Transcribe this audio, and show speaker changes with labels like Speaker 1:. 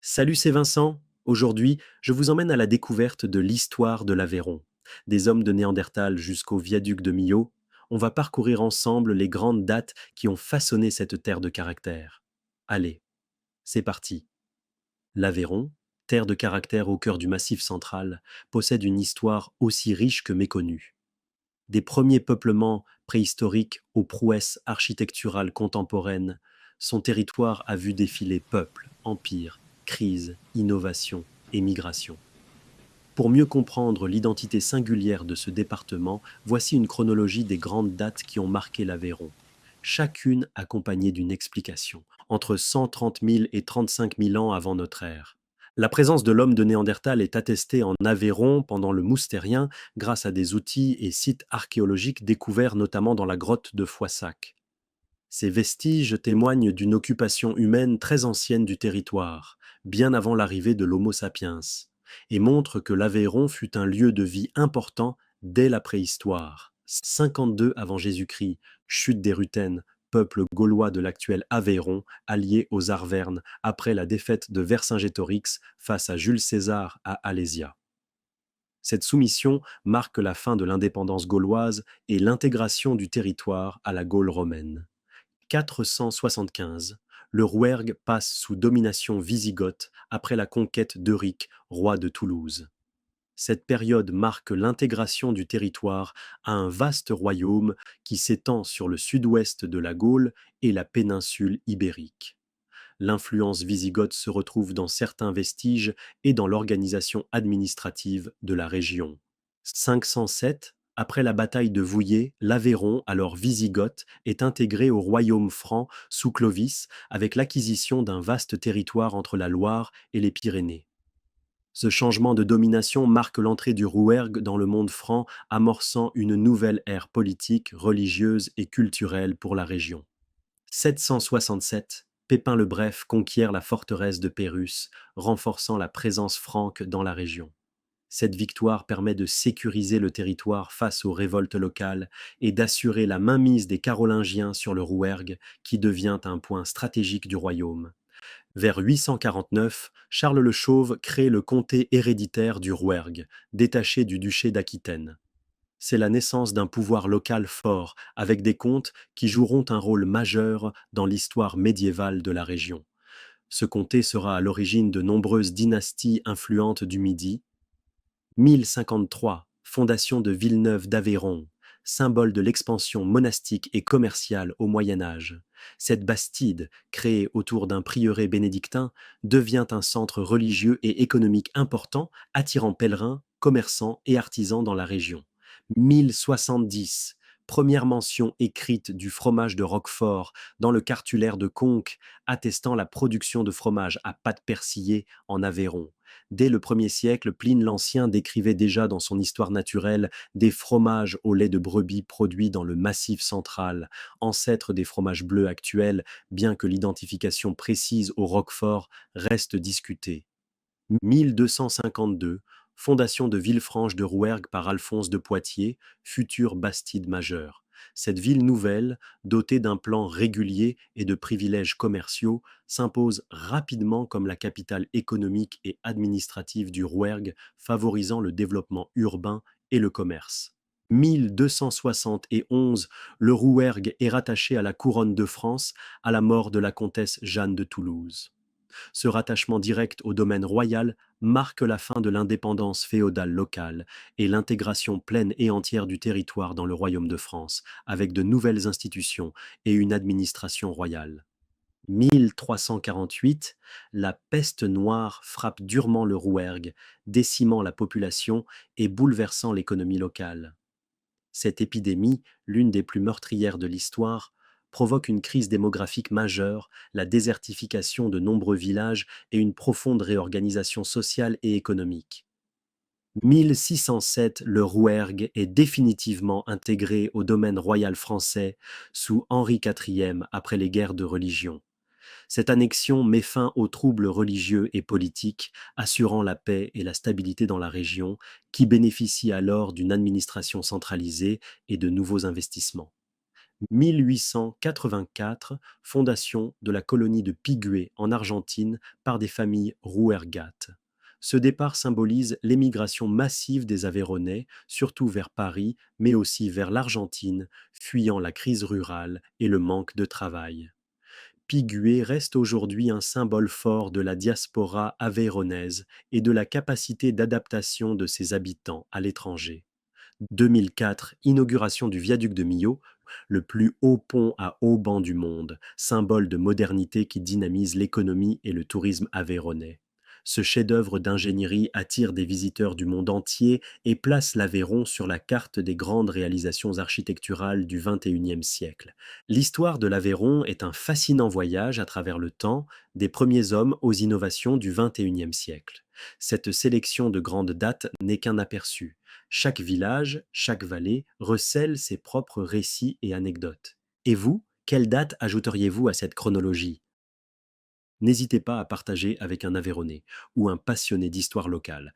Speaker 1: Salut, c'est Vincent. Aujourd'hui, je vous emmène à la découverte de l'histoire de l'Aveyron. Des hommes de Néandertal jusqu'au viaduc de Millau, on va parcourir ensemble les grandes dates qui ont façonné cette terre de caractère. Allez, c'est parti. L'Aveyron, terre de caractère au cœur du Massif central, possède une histoire aussi riche que méconnue. Des premiers peuplements préhistoriques aux prouesses architecturales contemporaines, son territoire a vu défiler peuples, empires, crises, innovations et migrations. Pour mieux comprendre l'identité singulière de ce département, voici une chronologie des grandes dates qui ont marqué l'Aveyron, chacune accompagnée d'une explication, entre 130 000 et 35 000 ans avant notre ère. La présence de l'homme de Néandertal est attestée en Aveyron pendant le Moustérien grâce à des outils et sites archéologiques découverts notamment dans la grotte de Foissac. Ces vestiges témoignent d'une occupation humaine très ancienne du territoire, bien avant l'arrivée de l'Homo sapiens, et montrent que l'Aveyron fut un lieu de vie important dès la préhistoire. 52 avant Jésus-Christ, chute des Rutènes, peuple gaulois de l'actuel Aveyron, allié aux Arvernes après la défaite de Vercingétorix face à Jules César à Alésia. Cette soumission marque la fin de l'indépendance gauloise et l'intégration du territoire à la Gaule romaine. 475, le Rouergue passe sous domination wisigothe après la conquête d'Euric, roi de Toulouse. Cette période marque l'intégration du territoire à un vaste royaume qui s'étend sur le sud-ouest de la Gaule et la péninsule ibérique. L'influence wisigothe se retrouve dans certains vestiges et dans l'organisation administrative de la région. 507, après la bataille de Vouillé, l'Aveyron, alors wisigothe, est intégré au royaume franc sous Clovis avec l'acquisition d'un vaste territoire entre la Loire et les Pyrénées. Ce changement de domination marque l'entrée du Rouergue dans le monde franc, amorçant une nouvelle ère politique, religieuse et culturelle pour la région. 767, Pépin le Bref conquiert la forteresse de Pérus, renforçant la présence franque dans la région. Cette victoire permet de sécuriser le territoire face aux révoltes locales et d'assurer la mainmise des Carolingiens sur le Rouergue, qui devient un point stratégique du royaume. Vers 849, Charles le Chauve crée le comté héréditaire du Rouergue, détaché du duché d'Aquitaine. C'est la naissance d'un pouvoir local fort, avec des comtes qui joueront un rôle majeur dans l'histoire médiévale de la région. Ce comté sera à l'origine de nombreuses dynasties influentes du Midi. 1053, fondation de Villeneuve d'Aveyron, symbole de l'expansion monastique et commerciale au Moyen Âge. Cette bastide, créée autour d'un prieuré bénédictin, devient un centre religieux et économique important, attirant pèlerins, commerçants et artisans dans la région. 1070, première mention écrite du fromage de Roquefort dans le cartulaire de Conques, attestant la production de fromage à pâte persillée en Aveyron. Dès le 1er siècle, Pline l'Ancien décrivait déjà dans son Histoire naturelle des fromages au lait de brebis produits dans le Massif central, ancêtres des fromages bleus actuels, bien que l'identification précise au Roquefort reste discutée. 1252, fondation de Villefranche de Rouergue par Alphonse de Poitiers, future bastide majeure. Cette ville nouvelle, dotée d'un plan régulier et de privilèges commerciaux, s'impose rapidement comme la capitale économique et administrative du Rouergue, favorisant le développement urbain et le commerce. 1271, le Rouergue est rattaché à la couronne de France à la mort de la comtesse Jeanne de Toulouse. Ce rattachement direct au domaine royal marque la fin de l'indépendance féodale locale et l'intégration pleine et entière du territoire dans le royaume de France, avec de nouvelles institutions et une administration royale. 1348, la peste noire frappe durement le Rouergue, décimant la population et bouleversant l'économie locale. Cette épidémie, l'une des plus meurtrières de l'histoire, provoque une crise démographique majeure, la désertification de nombreux villages et une profonde réorganisation sociale et économique. 1607, le Rouergue est définitivement intégré au domaine royal français sous Henri IV après les guerres de religion. Cette annexion met fin aux troubles religieux et politiques, assurant la paix et la stabilité dans la région, qui bénéficie alors d'une administration centralisée et de nouveaux investissements. 1884, fondation de la colonie de Pigué en Argentine par des familles rouergates. Ce départ symbolise l'émigration massive des Aveyronais, surtout vers Paris, mais aussi vers l'Argentine, fuyant la crise rurale et le manque de travail. Piguet reste aujourd'hui un symbole fort de la diaspora aveyronnaise et de la capacité d'adaptation de ses habitants à l'étranger. 2004, inauguration du viaduc de Millau, le plus haut pont à haubans du monde, symbole de modernité qui dynamise l'économie et le tourisme aveyronnais. Ce chef-d'œuvre d'ingénierie attire des visiteurs du monde entier et place l'Aveyron sur la carte des grandes réalisations architecturales du XXIe siècle. L'histoire de l'Aveyron est un fascinant voyage à travers le temps, des premiers hommes aux innovations du XXIe siècle. Cette sélection de grandes dates n'est qu'un aperçu. Chaque village, chaque vallée recèle ses propres récits et anecdotes. Et vous, quelle date ajouteriez-vous à cette chronologie? N'hésitez pas à partager avec un Aveyronais ou un passionné d'histoire locale.